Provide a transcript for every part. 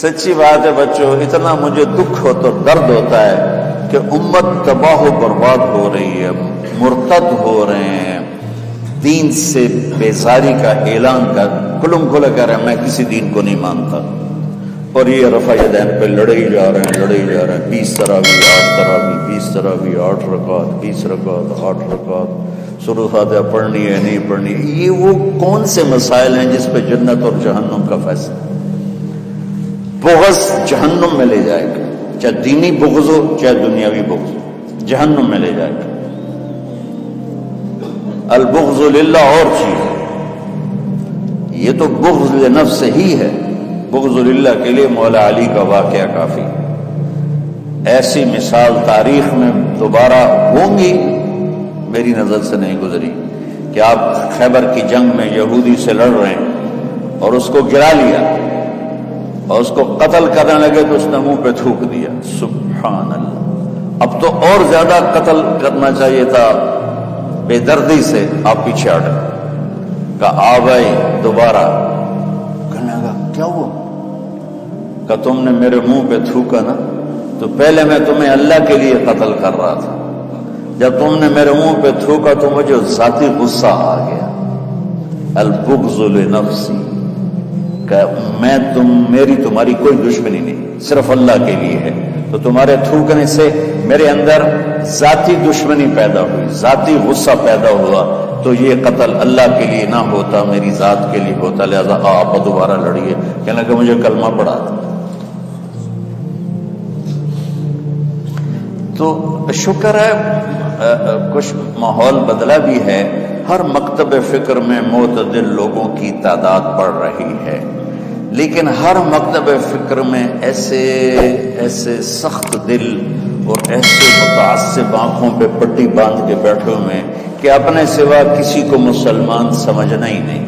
سچی بات ہے بچوں، اتنا مجھے دکھ ہو تو درد ہوتا ہے کہ امت تباہ و برباد ہو رہی ہے، مرتد ہو رہے ہیں، دین سے بیزاری کا اعلان کر کھلم کھلا کہہ رہے ہیں میں کسی دین کو نہیں مانتا، اور یہ رفع یدین پہ لڑے ہی جا رہے ہیں 20 تراویح 8 تراویح 20 تراویح 8 رکعات 20 رکعات 8 رکعات، سورۃ فاتحہ پڑھنی ہے نہیں پڑھنی ہے۔ یہ وہ کون سے مسائل ہیں جس پہ جنت اور جہنم کا فیصلہ؟ بغض جہنم میں لے جائے گا، چاہے دینی بغض ہو چاہے دنیاوی بغض ہو، جہنم میں لے جائے گا۔ البغض للہ اور چیز، یہ تو بغض لنفس ہی ہے، بغض للہ کے لیے مولا علی کا واقعہ کافی، ایسی مثال تاریخ میں دوبارہ ہوں گی میری نظر سے نہیں گزری کہ آپ خیبر کی جنگ میں یہودی سے لڑ رہے ہیں اور اس کو گرا لیا اور اس کو قتل کرنے لگے تو اس نے منہ پہ تھوک دیا، سبحان اللہ۔ اب تو اور زیادہ قتل کرنا چاہیے تھا بے دردی سے، آپ پیچھے ہٹ گئے، کہا آ بھائی دوبارہ، کہنے لگا کیا ہوا؟ کہ تم نے میرے منہ پہ تھوکا نا، تو پہلے میں تمہیں اللہ کے لیے قتل کر رہا تھا، جب تم نے میرے منہ پہ تھوکا تو مجھے ذاتی غصہ آ گیا۔ البغض لنفسی، کہ میری تمہاری کوئی دشمنی نہیں، صرف اللہ کے لیے ہے، تو تمہارے تھوکنے سے میرے اندر ذاتی دشمنی پیدا ہوئی، ذاتی غصہ پیدا ہوا، تو یہ قتل اللہ کے لیے نہ ہوتا میری ذات کے لیے ہوتا، لہذا آپ دوبارہ لڑیے۔ کہنے لگا مجھے کلمہ پڑھا تھا۔ تو شکر ہے کچھ ماحول بدلا بھی ہے، ہر مکتب فکر میں معتدل لوگوں کی تعداد بڑھ رہی ہے، لیکن ہر مکتب فکر میں ایسے سخت دل اور ایسے متعصب آنکھوں پہ پٹی باندھ کے بیٹھے ہوئے کہ اپنے سوا کسی کو مسلمان سمجھنا ہی نہیں۔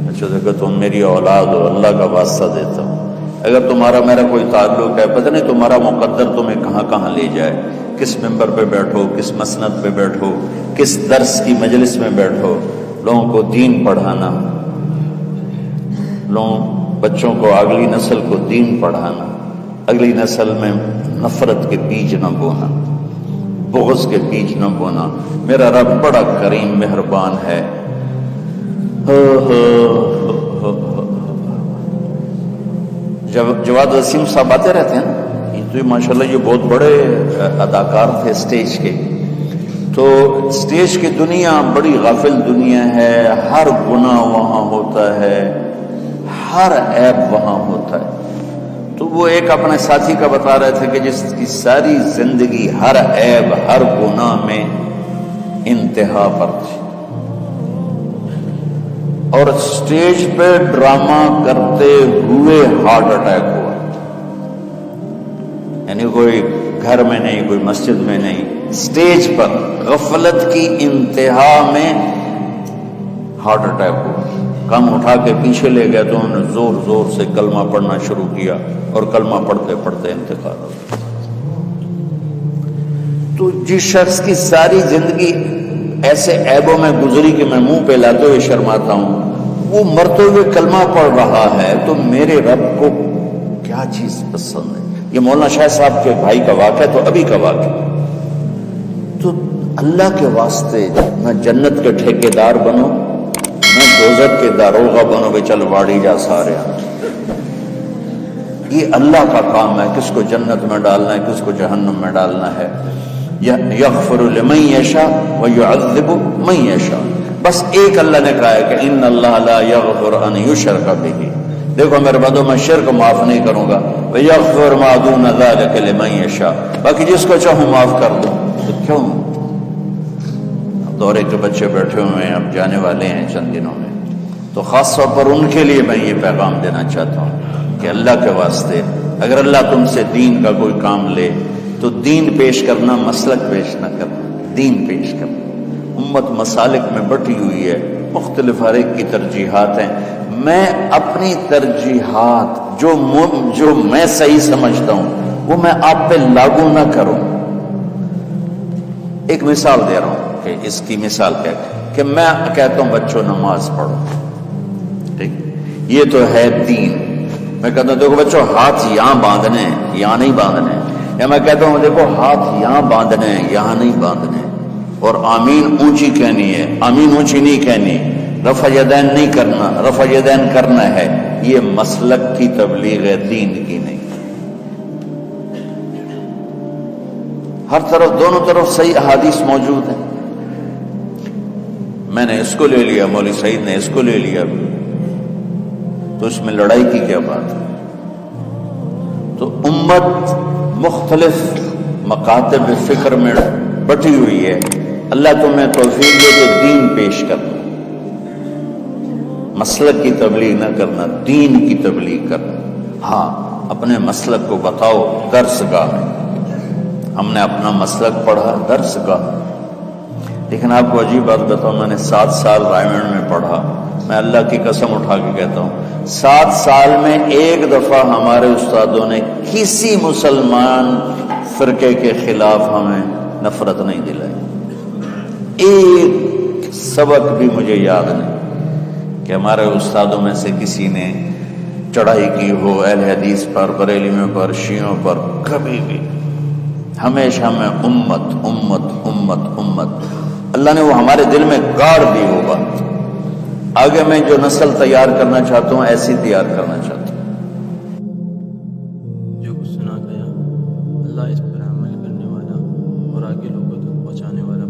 اچھا دیکھو تم میری اولاد ہو، اللہ کا واسطہ دیتا ہوں، اگر تمہارا میرا کوئی تعلق ہے، پتہ نہیں تمہارا مقدر تمہیں کہاں کہاں لے جائے، کس ممبر پہ بیٹھو، کس مسند پہ بیٹھو، کس درس کی مجلس میں بیٹھو، لوگوں کو دین پڑھانا، بچوں کو، اگلی نسل کو دین پڑھانا، اگلی نسل میں نفرت کے بیج نہ بونا، بغض کے بیج نہ بونا۔ میرا رب بڑا کریم مہربان ہے۔ جواد وسیم صاحب آتے رہتے ہیں، تو ماشاءاللہ یہ بہت بڑے اداکار تھے اسٹیج کے، تو اسٹیج کی دنیا بڑی غافل دنیا ہے، ہر گناہ وہاں ہوتا ہے، ہر عیب وہاں ہوتا ہے۔ تو وہ ایک اپنے ساتھی کا بتا رہے تھے کہ جس کی ساری زندگی ہر عیب ہر گناہ میں انتہا پر تھی، اور اسٹیج پہ ڈرامہ کرتے ہوئے ہارٹ اٹیک ہوا، یعنی کوئی گھر میں نہیں، کوئی مسجد میں نہیں، اسٹیج پر غفلت کی انتہا میں ہارٹ اٹیک ہوا۔ کم اٹھا کے پیچھے لے گئے تو انہوں نے زور زور سے کلمہ پڑھنا شروع کیا، اور کلمہ پڑھتے پڑھتے انتقال ہو گیا۔ تو جس شخص کی ساری زندگی ایسے عیبوں میں گزری کہ میں منہ پہ لاتے ہوئے شرماتا ہوں، وہ مرتے ہوئے کلمہ پڑھ رہا ہے، تو میرے رب کو کیا چیز پسند ہے؟ یہ مولانا شاہ صاحب کے بھائی کا واقعہ، تو ابھی کا واقعہ۔ تو اللہ کے واسطے نہ جنت کے ٹھیکیدار بنو، نہ دوزخ کے داروغہ بنو کہ چل واڑی جا سارے۔ یہ اللہ کا کام ہے، کس کو جنت میں ڈالنا ہے، کس کو جہنم میں ڈالنا ہے۔ یغفر لمن یشاء ویعذب من یشاء، بس ایک اللہ نے کہا ہے کہ ان اللہ لا یغفر ان یشرک بہ، دیکھو میرے بندو میں شرک معاف نہیں کروں گا، ویغفر ما دون ذلک لمن یشاء، باقی جس کو چاہوں معاف کر دوں۔ تو کیوں؟ دورے کے بچے بیٹھے ہوئے ہیں، اب جانے والے ہیں چند دنوں میں، تو خاص طور پر ان کے لیے میں یہ پیغام دینا چاہتا ہوں کہ اللہ کے واسطے اگر اللہ تم سے دین کا کوئی کام لے تو دین پیش کرنا، مسلک پیش نہ کرنا، دین پیش کرنا۔ امت مسالک میں بٹی ہوئی ہے، مختلف ہر ایک کی ترجیحات ہیں، میں اپنی ترجیحات جو میں صحیح سمجھتا ہوں وہ میں آپ پہ لاگو نہ کروں۔ ایک مثال دے رہا ہوں کہ اس کی مثال کیا ہے کہ میں کہتا ہوں بچوں نماز پڑھو، ٹھیک، یہ تو ہے دین، میں کہتا ہوں دیکھو بچوں ہاتھ یہاں باندھنے ہیں، یہاں نہیں باندھنے ہیں، یا میں کہتا ہوں دیکھو ہاتھ یہاں باندھنے ہیں، یہاں نہیں باندھنے ہیں، اور آمین اونچی کہنی ہے، آمین اونچی نہیں کہنی، رفع یدین نہیں کرنا، رفع یدین کرنا ہے، یہ مسلک کی تبلیغ ہے، دین کی نہیں۔ ہر طرف دونوں طرف صحیح احادیث موجود ہیں۔ میں نے اس کو لے لیا، مولوی سعید نے اس کو لے لیا، تو اس میں لڑائی کی کیا بات ہے؟ تو امت مختلف مکاتب فکر میں بٹی ہوئی ہے، اللہ تمہیں توفیق دے کہ دین پیش کرنا، مسلک کی تبلیغ نہ کرنا، دین کی تبلیغ کرنا۔ ہاں اپنے مسلک کو بتاؤ درس گاہ میں، ہم نے اپنا مسلک پڑھا درس گاہ، لیکن آپ کو عجیب بات بتاؤں، میں نے 7 سال رائمنڈ میں پڑھا، میں اللہ کی قسم اٹھا کے کہتا ہوں 7 سال میں ایک دفعہ ہمارے استادوں نے کسی مسلمان فرقے کے خلاف ہمیں نفرت نہیں دلائی، ایک سبق بھی مجھے یاد نہیں کہ ہمارے استادوں میں سے کسی نے چڑھائی کی ہو اہل حدیث پر، بریلویوں پر، شیعوں پر، کبھی بھی۔ ہمیشہ میں امت امت امت امت، اللہ نے وہ ہمارے دل میں گاڑ دی وہ بات۔ آگے میں جو نسل تیار کرنا چاہتا ہوں ایسی تیار کرنا چاہتا ہوں۔ جو کچھ سنا گیا اللہ اس پر عمل کرنے والا اور آگے لوگوں تک پہنچانے والا